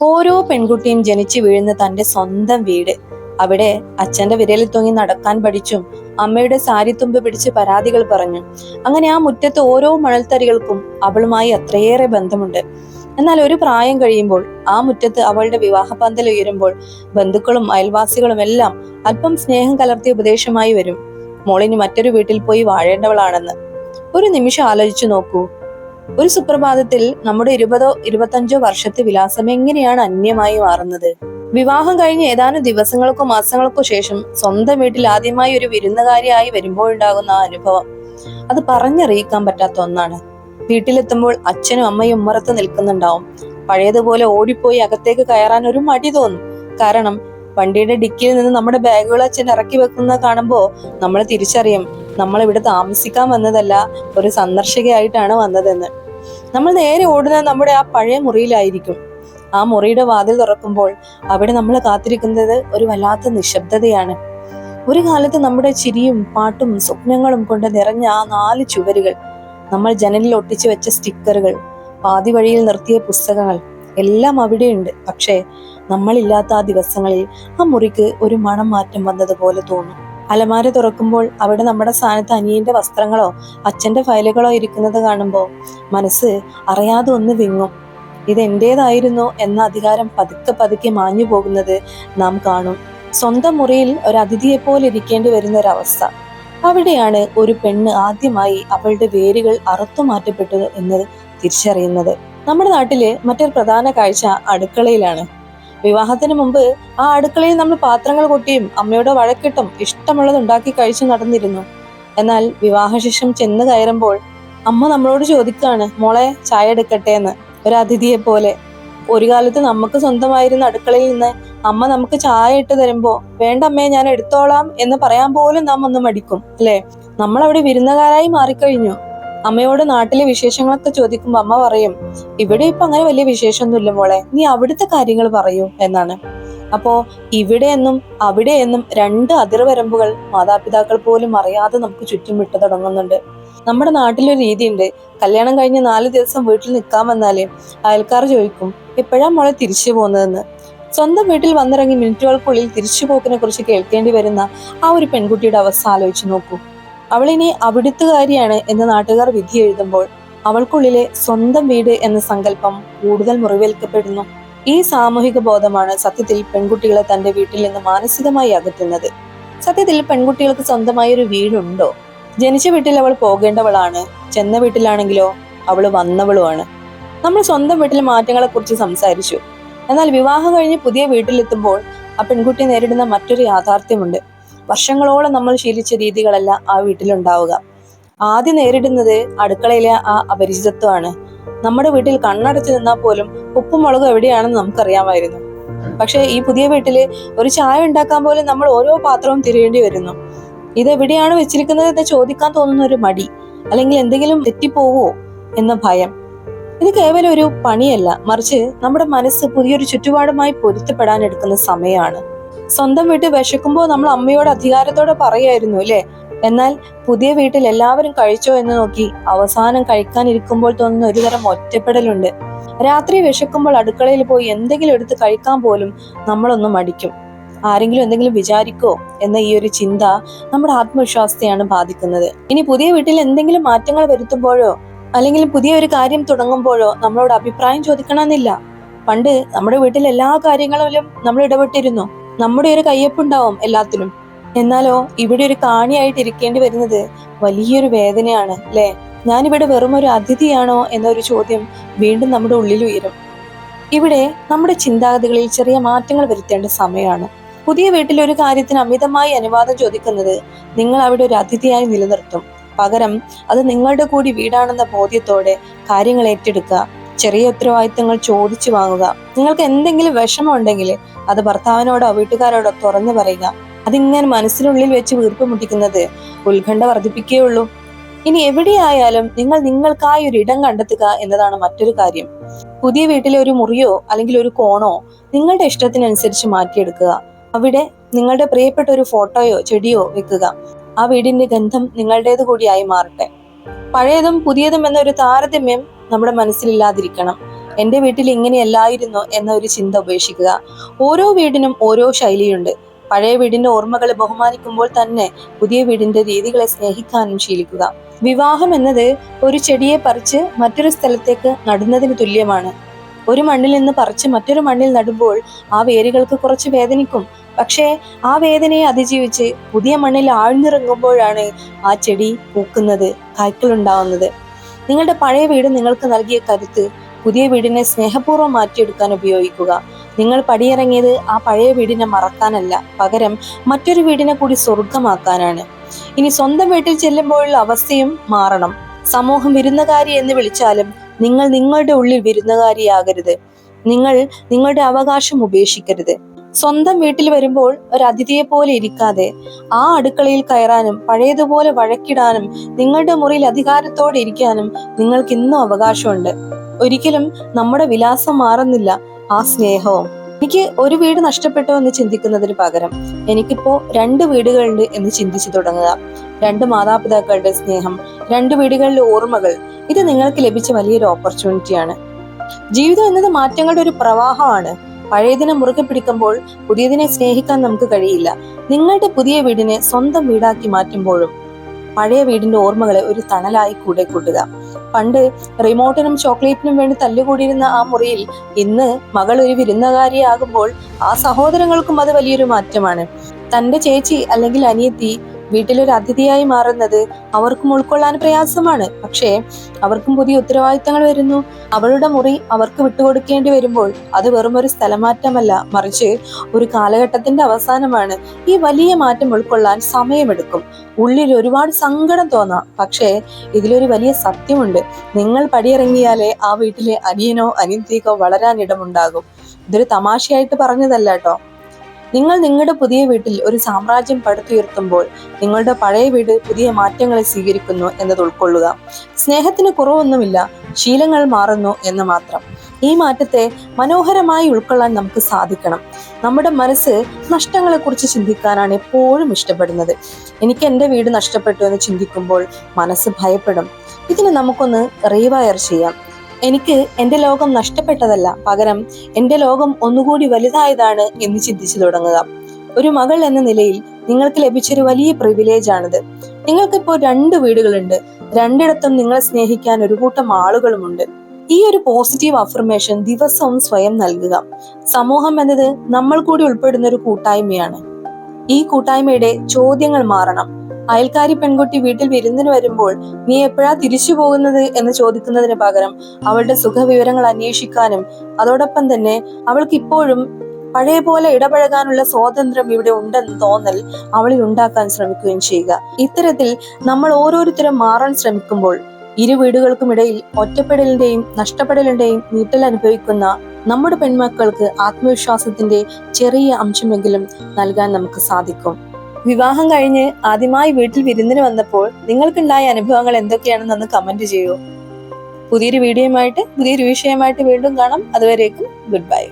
ഓരോ പെൺകുട്ടിയും ജനിച്ചു വീഴുന്ന തന്റെ സ്വന്തം വീട്. അവിടെ അച്ഛന്റെ വിരലിൽ തൂങ്ങി നടക്കാൻ പഠിച്ചും അമ്മയുടെ സാരിത്തുമ്പ് പിടിച്ച് പരാതികൾ പറഞ്ഞു. അങ്ങനെ ആ മുറ്റത്ത് ഓരോ മണൽത്തരികൾക്കും അവളുമായി അത്രയേറെ ബന്ധമുണ്ട്. എന്നാൽ ഒരു പ്രായം കഴിയുമ്പോൾ ആ മുറ്റത്ത് അവളുടെ വിവാഹപന്തൽ ഉയരുമ്പോൾ ബന്ധുക്കളും അയൽവാസികളും എല്ലാം അല്പം സ്നേഹം കലർത്തിയ ഉപദേശമായി വരും. മോളിനി മറ്റൊരു വീട്ടിൽ പോയി വാഴേണ്ടവളാണെന്ന്. ഒരു നിമിഷം ആലോചിച്ചു നോക്കൂ. ഒരു സുപ്രഭാതത്തിൽ നമ്മുടെ 20-25 വർഷത്തെ വിലാസം എങ്ങനെയാണ് അന്യമായി മാറുന്നത്? വിവാഹം കഴിഞ്ഞ് ഏതാനും ദിവസങ്ങൾക്കോ മാസങ്ങൾക്കോ ശേഷം സ്വന്തം വീട്ടിൽ ആദ്യമായി ഒരു വിരുന്നുകാരിയായി വരുമ്പോഴുണ്ടാകുന്ന ആ അനുഭവം, അത് പറഞ്ഞറിയിക്കാൻ പറ്റാത്ത ഒന്നാണ്. വീട്ടിലെത്തുമ്പോൾ അച്ഛനും അമ്മയും ഉമ്മറത്ത് നിൽക്കുന്നുണ്ടാവും. പഴയതുപോലെ ഓടിപ്പോയി അകത്തേക്ക് കയറാൻ ഒരു മടി തോന്നും. കാരണം വണ്ടിയുടെ ഡിക്കിയിൽ നിന്ന് നമ്മുടെ ബാഗുകൾ അച്ഛൻ ഇറക്കി വെക്കുന്നത് കാണുമ്പോൾ നമ്മൾ തിരിച്ചറിയും, നമ്മൾ ഇവിടെ താമസിക്കാൻ വന്നതല്ല, ഒരു സന്ദർശകയായിട്ടാണ് വന്നതെന്ന്. നമ്മൾ നേരെ ഓടുന്നത് നമ്മുടെ ആ പഴയ മുറിയിലായിരിക്കും. ആ മുറിയുടെ വാതിൽ തുറക്കുമ്പോൾ അവിടെ നമ്മൾ കാത്തിരിക്കുന്നത് ഒരു വല്ലാത്ത നിശബ്ദതയാണ്. ഒരു കാലത്ത് നമ്മുടെ ചിരിയും പാട്ടും സ്വപ്നങ്ങളും കൊണ്ട് നിറഞ്ഞ ആ 4 ചുവരുകൾ, നമ്മൾ ജനലിൽ ഒട്ടിച്ചു വെച്ച സ്റ്റിക്കറുകൾ, പാതി വഴിയിൽ നിർത്തിയ പുസ്തകങ്ങൾ എല്ലാം അവിടെയുണ്ട്. പക്ഷേ നമ്മളില്ലാത്ത ആ ദിവസങ്ങളിൽ ആ മുറിക്ക് ഒരു മണം മാറ്റം വന്നതുപോലെ തോന്നും. അലമാര തുറക്കുമ്പോൾ അവിടെ നമ്മുടെ സ്ഥാനത്ത് അനിയന്റെ വസ്ത്രങ്ങളോ അച്ഛന്റെ ഫയലുകളോ ഇരിക്കുന്നത് കാണുമ്പോൾ മനസ്സ് അറിയാതെ ഒന്ന് വിങ്ങും. ഇത് എന്റേതായിരുന്നു എന്ന അധികാരം പതുക്കെ പതുക്കെ മാഞ്ഞു പോകുന്നത് നാം കാണും. സ്വന്തം മുറിയിൽ ഒരു അതിഥിയെ പോലെ ഇരിക്കേണ്ടി വരുന്ന ഒരവസ്ഥ. അവിടെയാണ് ഒരു പെണ്ണ് ആദ്യമായി അവളുടെ വേരുകൾ അറുത്തു മാറ്റപ്പെട്ടു എന്ന് തിരിച്ചറിയുന്നത്. നമ്മുടെ നാട്ടില് മറ്റൊരു പ്രധാന കാഴ്ച അടുക്കളയിലാണ്. വിവാഹത്തിന് മുമ്പ് ആ അടുക്കളയിൽ നമ്മൾ പാത്രങ്ങൾ കൊട്ടിയും അമ്മയുടെ വഴക്കിട്ടും ഇഷ്ടമുള്ളത് ഉണ്ടാക്കി കഴിച്ചു നടന്നിരുന്നു. എന്നാൽ വിവാഹശേഷം ചെന്ന് കയറുമ്പോൾ അമ്മ നമ്മളോട് ചോദിക്കാണ്, മോളെ ചായ എടുക്കട്ടെ എന്ന്, ഒരു അതിഥിയെ പോലെ. ഒരു കാലത്ത് നമുക്ക് സ്വന്തമായിരുന്ന അടുക്കളയിൽ നിന്ന് അമ്മ നമുക്ക് ചായ ഇട്ട് തരുമ്പോ വേണ്ട അമ്മേ ഞാൻ എടുത്തോളാം എന്ന് പറയാൻ പോലും നാം ഒന്ന് മടിക്കും, അല്ലെ? നമ്മൾ അവിടെ വിരുന്നുകാരായി മാറിക്കഴിഞ്ഞു. അമ്മയോട് നാട്ടിലെ വിശേഷങ്ങളൊക്കെ ചോദിക്കുമ്പോ അമ്മ പറയും, ഇവിടെ ഇപ്പൊ അങ്ങനെ വലിയ വിശേഷമൊന്നുമില്ല മോളെ, നീ അവിടുത്തെ കാര്യങ്ങൾ പറയൂ എന്നാണ്. അപ്പോ ഇവിടെ എന്നും അവിടെ എന്നും 2 അതിർവരമ്പുകൾ മാതാപിതാക്കൾ പോലും അറിയാതെ നമുക്ക് ചുറ്റും വിട്ടു തുടങ്ങുന്നുണ്ട്. നമ്മുടെ നാട്ടിലൊരു രീതിയുണ്ട്, കല്യാണം കഴിഞ്ഞ് 4 ദിവസം വീട്ടിൽ നിൽക്കാൻ വന്നാല് അയൽക്കാർ ചോദിക്കും, എപ്പോഴാ മോളെ തിരിച്ചു പോകുന്നതെന്ന്. സ്വന്തം വീട്ടിൽ വന്നിറങ്ങി മിനിറ്റുകൾക്കുള്ളിൽ തിരിച്ചുപോക്കിനെ കുറിച്ച് കേൾക്കേണ്ടി വരുന്ന ആ ഒരു പെൺകുട്ടിയുടെ അവസ്ഥ ആലോചിച്ചു നോക്കൂ. അവളിനി അവിടുത്തുകാരിയാണ് എന്ന് നാട്ടുകാർ വിധി എഴുതുമ്പോൾ അവൾക്കുള്ളിലെ സ്വന്തം വീട് എന്ന സങ്കല്പം കൂടുതൽ മുറിവേൽക്കപ്പെടുന്നു. ഈ സാമൂഹിക ബോധമാണ് സത്യത്തിൽ പെൺകുട്ടികളെ തന്റെ വീട്ടിൽ നിന്ന് മാനസികമായി അകറ്റുന്നത്. സത്യത്തിൽ പെൺകുട്ടികൾക്ക് സ്വന്തമായ ഒരു വീടുണ്ടോ? ജനിച്ച വീട്ടിൽ അവൾ പോകേണ്ടവളാണ്, ചെന്ന വീട്ടിലാണെങ്കിലോ അവൾ വന്നവളുമാണ്. നമ്മൾ സ്വന്തം വീട്ടിലെ മാറ്റങ്ങളെ കുറിച്ച് സംസാരിച്ചു. എന്നാൽ വിവാഹം കഴിഞ്ഞ് പുതിയ വീട്ടിലെത്തുമ്പോൾ ആ പെൺകുട്ടി നേരിടുന്ന മറ്റൊരു യാഥാർത്ഥ്യമുണ്ട്. വർഷങ്ങളോളം നമ്മൾ ശീലിച്ച രീതികളല്ല ആ വീട്ടിലുണ്ടാവുക. ആദ്യം നേരിടുന്നത് അടുക്കളയിലെ ആ അപരിചിതത്വമാണ്. നമ്മുടെ വീട്ടിൽ കണ്ണടച്ച് നിന്നാൽ പോലും ഉപ്പും മുളകും എവിടെയാണെന്ന് നമുക്കറിയാമായിരുന്നു. പക്ഷെ ഈ പുതിയ വീട്ടില് ഒരു ചായ ഉണ്ടാക്കാൻ പോലും നമ്മൾ ഓരോ പാത്രവും തിരയേണ്ടി വരുന്നു. ഇതെവിടെയാണ് വെച്ചിരിക്കുന്നത് എന്ന് ചോദിക്കാൻ തോന്നുന്ന ഒരു മടി, അല്ലെങ്കിൽ എന്തെങ്കിലും തെറ്റിപ്പോവോ എന്ന ഭയം. ഇത് കേവലം ഒരു പണിയല്ല, മറിച്ച് നമ്മുടെ മനസ്സ് പുതിയൊരു ചുറ്റുപാടുമായി പൊരുത്തപ്പെടാൻ എടുക്കുന്ന സമയമാണ്. സ്വന്തം വീട്ടിൽ വിശക്കുമ്പോൾ നമ്മൾ അമ്മയോട് അധികാരത്തോടെ പറയായിരുന്നു, അല്ലെ? എന്നാൽ പുതിയ വീട്ടിൽ എല്ലാവരും കഴിച്ചോ എന്ന് നോക്കി അവസാനം കഴിക്കാനിരിക്കുമ്പോൾ തോന്നുന്ന ഒരു തരം ഒറ്റപ്പെടലുണ്ട്. രാത്രി വിശക്കുമ്പോൾ അടുക്കളയിൽ പോയി എന്തെങ്കിലും എടുത്ത് കഴിക്കാൻ പോലും നമ്മളൊന്ന് മടിക്കും. ആരെങ്കിലും എന്തെങ്കിലും വിചാരിക്കോ എന്ന ഈ ഒരു ചിന്ത നമ്മുടെ ആത്മവിശ്വാസത്തെയാണ് ബാധിക്കുന്നത്. ഇനി പുതിയ വീട്ടിൽ എന്തെങ്കിലും മാറ്റങ്ങൾ വരുത്തുമ്പോഴോ അല്ലെങ്കിൽ പുതിയ ഒരു കാര്യം തുടങ്ങുമ്പോഴോ നമ്മളോട് അഭിപ്രായം ചോദിക്കണമെന്നില്ല. പണ്ട് നമ്മുടെ വീട്ടിൽ എല്ലാ കാര്യങ്ങളിലും നമ്മൾ ഇടപെട്ടിരുന്നു. നമ്മുടെ ഒരു കയ്യൊപ്പുണ്ടാവും എല്ലാത്തിലും. എന്നാലോ ഇവിടെ ഒരു കാണിയായിട്ട് ഇരിക്കേണ്ടി വരുന്നത് വലിയൊരു വേദനയാണ്, അല്ലെ? ഞാനിവിടെ വെറും ഒരു അതിഥിയാണോ എന്നൊരു ചോദ്യം വീണ്ടും നമ്മുടെ ഉള്ളിൽ ഉയരും. ഇവിടെ നമ്മുടെ ചിന്താഗതികളിൽ ചെറിയ മാറ്റങ്ങൾ വരുത്തേണ്ട സമയമാണ്. പുതിയ വീട്ടിൽ ഒരു കാര്യത്തിന് അമിതമായി അനുവാദം ചോദിക്കുന്നത് നിങ്ങൾ അവിടെ ഒരു അതിഥിയായി നിലനിർത്തും. പകരം അത് നിങ്ങളുടെ കൂടി വീടാണെന്ന ബോധ്യത്തോടെ കാര്യങ്ങൾ ഏറ്റെടുക്കുക. ചെറിയ ഉത്തരവാദിത്തങ്ങൾ ചോദിച്ചു വാങ്ങുക. നിങ്ങൾക്ക് എന്തെങ്കിലും വിഷമം ഉണ്ടെങ്കിൽ അത് ഭർത്താവിനോടോ വീട്ടുകാരോടോ തുറന്നു പറയുക. അതിങ്ങനെ മനസ്സിനുള്ളിൽ വെച്ച് വീർപ്പ് മുട്ടിക്കുന്നത് ഉത്കണ്ഠ വർദ്ധിപ്പിക്കുകയുള്ളൂ. ഇനി എവിടെയായാലും നിങ്ങൾ നിങ്ങൾക്കായി ഒരു ഇടം കണ്ടെത്തുക എന്നതാണ് മറ്റൊരു കാര്യം. പുതിയ വീട്ടിലെ ഒരു മുറിയോ അല്ലെങ്കിൽ ഒരു കോണോ നിങ്ങളുടെ ഇഷ്ടത്തിനനുസരിച്ച് മാറ്റിയെടുക്കുക. അവിടെ നിങ്ങളുടെ പ്രിയപ്പെട്ട ഒരു ഫോട്ടോയോ ചെടിയോ വെക്കുക. ആ വീടിന്റെ ഗന്ധം നിങ്ങളുടേത് കൂടിയായി മാറട്ടെ. പഴയതും പുതിയതും എന്നൊരു താരതമ്യം നമ്മുടെ മനസ്സിലില്ലാതിരിക്കണം. എൻ്റെ വീട്ടിൽ ഇങ്ങനെയല്ലായിരുന്നോ എന്ന ഒരു ചിന്ത ഉപേക്ഷിക്കുക. ഓരോ വീടിനും ഓരോ ശൈലിയുണ്ട്. പഴയ വീടിന്റെ ഓർമ്മകളെ ബഹുമാനിക്കുമ്പോൾ തന്നെ പുതിയ വീടിന്റെ രീതികളെ സ്നേഹിക്കാനും ശീലിക്കുക. വിവാഹം എന്നത് ഒരു ചെടിയെ പറിച്ച് മറ്റൊരു സ്ഥലത്തേക്ക് നടുന്നതിന് തുല്യമാണ്. ഒരു മണ്ണിൽ നിന്ന് പറിച്ച് മറ്റൊരു മണ്ണിൽ നടുമ്പോൾ ആ വേരുകൾക്ക് കുറച്ച് വേദനിക്കും. പക്ഷേ ആ വേദനയെ അതിജീവിച്ച് പുതിയ മണ്ണിൽ ആഴ്ന്നിറങ്ങുമ്പോഴാണ് ആ ചെടി പൂക്കുന്നത്, കായ്ക്കളുണ്ടാവുന്നത്. നിങ്ങളുടെ പഴയ വീട് നിങ്ങൾക്ക് നൽകിയ കരുത്ത് പുതിയ വീടിനെ സ്നേഹപൂർവ്വം മാറ്റിയെടുക്കാൻ ഉപയോഗിക്കുക. നിങ്ങൾ പടിയിറങ്ങിയത് ആ പഴയ വീടിനെ മറക്കാനല്ല, പകരം മറ്റൊരു വീടിനെ കൂടി സ്വർഗമാക്കാനാണ്. ഇനി സ്വന്തം വീട്ടിൽ ചെല്ലുമ്പോഴുള്ള അവസ്ഥയും മാറണം. സമൂഹം വിരുന്നുകാരി എന്ന് വിളിച്ചാലും നിങ്ങൾ നിങ്ങളുടെ ഉള്ളിൽ വിരുന്നുകാരിയാകരുത്. നിങ്ങൾ നിങ്ങളുടെ അവകാശം ഉപേക്ഷിക്കരുത്. സ്വന്തം വീട്ടിൽ വരുമ്പോൾ ഒരു അതിഥിയെ പോലെ ഇരിക്കാതെ ആ അടുക്കളയിൽ കയറാനും പഴയതുപോലെ വഴക്കിടാനും നിങ്ങളുടെ മുറിയിൽ അധികാരത്തോടെ ഇരിക്കാനും നിങ്ങൾക്ക് ഇന്നും അവകാശമുണ്ട്. ഒരിക്കലും നമ്മുടെ വിലാസം മാറുന്നില്ല, ആ സ്നേഹവും. എനിക്ക് ഒരു വീട് നഷ്ടപ്പെട്ടോ എന്ന് ചിന്തിക്കുന്നതിന് പകരം എനിക്കിപ്പോ 2 വീടുകളുണ്ട് എന്ന് ചിന്തിച്ചു തുടങ്ങുക. 2 മാതാപിതാക്കളുടെ സ്നേഹം, 2 വീടുകളിലെ ഓർമ്മകൾ, ഇത് നിങ്ങൾക്ക് ലഭിച്ച വലിയൊരു ഓപ്പർച്യൂണിറ്റിയാണ്. ജീവിതം എന്നത് മാറ്റങ്ങളുടെ ഒരു പ്രവാഹമാണ്. പഴയതിനെ മുറുകെ പിടിക്കുമ്പോൾ പുതിയതിനെ സ്നേഹിക്കാൻ നമുക്ക് കഴിയില്ല. നിങ്ങളുടെ പുതിയ വീടിനെ സ്വന്തം വീടാക്കി മാറ്റുമ്പോഴും പഴയ വീടിന്റെ ഓർമ്മകളെ ഒരു തണലായി കൂടെ കൂട്ടുക. പണ്ട് റിമോട്ടിനും ചോക്ലേറ്റിനും വേണ്ടി തല്ലുകൂടിയിരുന്ന ആ മുറിയിൽ ഇന്ന് മകൾ ഒരു വിരുന്നുകാരിയാകുമ്പോൾ ആ സഹോദരങ്ങൾക്കും അത് വലിയൊരു മാറ്റമാണ്. തന്റെ ചേച്ചി അല്ലെങ്കിൽ അനിയത്തി വീട്ടിലൊരു അതിഥിയായി മാറുന്നത് അവർക്കും ഉൾക്കൊള്ളാൻ പ്രയാസമാണ്. പക്ഷേ അവർക്കും പുതിയ ഉത്തരവാദിത്തങ്ങൾ വരുന്നു. അവളുടെ മുറി അവർക്ക് വിട്ടുകൊടുക്കേണ്ടി വരുമ്പോൾ അത് വെറും ഒരു സ്ഥലമാറ്റമല്ല, മറിച്ച് ഒരു കാലഘട്ടത്തിന്റെ അവസാനമാണ്. ഈ വലിയ മാറ്റം ഉൾക്കൊള്ളാൻ സമയമെടുക്കും. ഉള്ളിൽ ഒരുപാട് സങ്കടം തോന്നാം. പക്ഷേ ഇതിലൊരു വലിയ സത്യമുണ്ട്. നിങ്ങൾ പടിയിറങ്ങിയാലേ ആ വീട്ടിലെ അനിയനോ അനിയത്തിക്കോ വളരാൻ ഇടമുണ്ടാകും. ഇതൊരു തമാശയായിട്ട് പറഞ്ഞതല്ല കേട്ടോ. നിങ്ങൾ നിങ്ങളുടെ പുതിയ വീട്ടിൽ ഒരു സാമ്രാജ്യം പടുത്തുയർത്തുമ്പോൾ നിങ്ങളുടെ പഴയ വീട് പുതിയ മാറ്റങ്ങളെ സ്വീകരിക്കുന്നു എന്നത് ഉൾക്കൊള്ളുക. സ്നേഹത്തിന് കുറവൊന്നുമില്ല, ശീലങ്ങൾ മാറുന്നു എന്ന് മാത്രം. ഈ മാറ്റത്തെ മനോഹരമായി ഉൾക്കൊള്ളാൻ നമുക്ക് സാധിക്കണം. നമ്മുടെ മനസ്സ് നഷ്ടങ്ങളെക്കുറിച്ച് ചിന്തിക്കാനാണ് എപ്പോഴും ഇഷ്ടപ്പെടുന്നത്. എനിക്ക് എൻ്റെ വീട് നഷ്ടപ്പെട്ടു എന്ന് ചിന്തിക്കുമ്പോൾ മനസ്സ് ഭയപ്പെടും. ഇതിന് നമുക്കൊന്ന് റീവയർ ചെയ്യാം. എനിക്ക് എൻ്റെ ലോകം നഷ്ടപ്പെട്ടതല്ല, പകരം എൻ്റെ ലോകം ഒന്നുകൂടി വലുതായതാണ് എന്ന് ചിന്തിച്ചു തുടങ്ങുക. ഒരു മകൾ എന്ന നിലയിൽ നിങ്ങൾക്ക് ലഭിച്ചൊരു വലിയ പ്രിവിലേജ് ആണിത്. നിങ്ങൾക്കിപ്പോൾ 2 വീടുകളുണ്ട്. 2ഇടത്തും നിങ്ങളെ സ്നേഹിക്കാൻ ഒരു കൂട്ടം ആളുകളുമുണ്ട്. ഈ ഒരു പോസിറ്റീവ് അഫർമേഷൻ ദിവസവും സ്വയം നൽകുക. സമൂഹം എന്നത് നമ്മൾ കൂടി ഉൾപ്പെടുന്ന ഒരു കൂട്ടായ്മയാണ്. ഈ കൂട്ടായ്മയുടെ ചോദ്യങ്ങൾ മാറണം. അയൽക്കാരി പെൺകുട്ടി വീട്ടിൽ വിരുന്നിന് വരുമ്പോൾ നീ എപ്പോഴാ തിരിച്ചു പോകുന്നത് എന്ന് ചോദിക്കുന്നതിന് പകരം അവളുടെ സുഖവിവരങ്ങൾ അന്വേഷിക്കാനും അതോടൊപ്പം തന്നെ അവൾക്ക് ഇപ്പോഴും പഴയ പോലെ ഇടപഴകാനുള്ള സ്വാതന്ത്ര്യം ഇവിടെ ഉണ്ടെന്ന് തോന്നൽ അവളിൽ ഉണ്ടാക്കാൻ ശ്രമിക്കുകയും ചെയ്യുക. ഇത്തരത്തിൽ നമ്മൾ ഓരോരുത്തരും മാറാൻ ശ്രമിക്കുമ്പോൾ 2 വീടുകൾക്കും ഇടയിൽ ഒറ്റപ്പെടലിന്റെയും നഷ്ടപ്പെടലിന്റെയും നീട്ടൽ അനുഭവിക്കുന്ന നമ്മുടെ പെൺമക്കൾക്ക് ആത്മവിശ്വാസത്തിന്റെ ചെറിയ അംശമെങ്കിലും നൽകാൻ നമുക്ക് സാധിക്കും. വിവാഹം കഴിഞ്ഞ് ആദ്യമായി വീട്ടിൽ വിരുന്നിന് വന്നപ്പോൾ നിങ്ങൾക്കുണ്ടായ അനുഭവങ്ങൾ എന്തൊക്കെയാണെന്ന് കമന്റ് ചെയ്യൂ. പുതിയൊരു വീഡിയോയുമായിട്ട് പുതിയൊരു വിഷയമായിട്ട് വീണ്ടും കാണാം. അതുവരേക്കും ഗുഡ് ബൈ.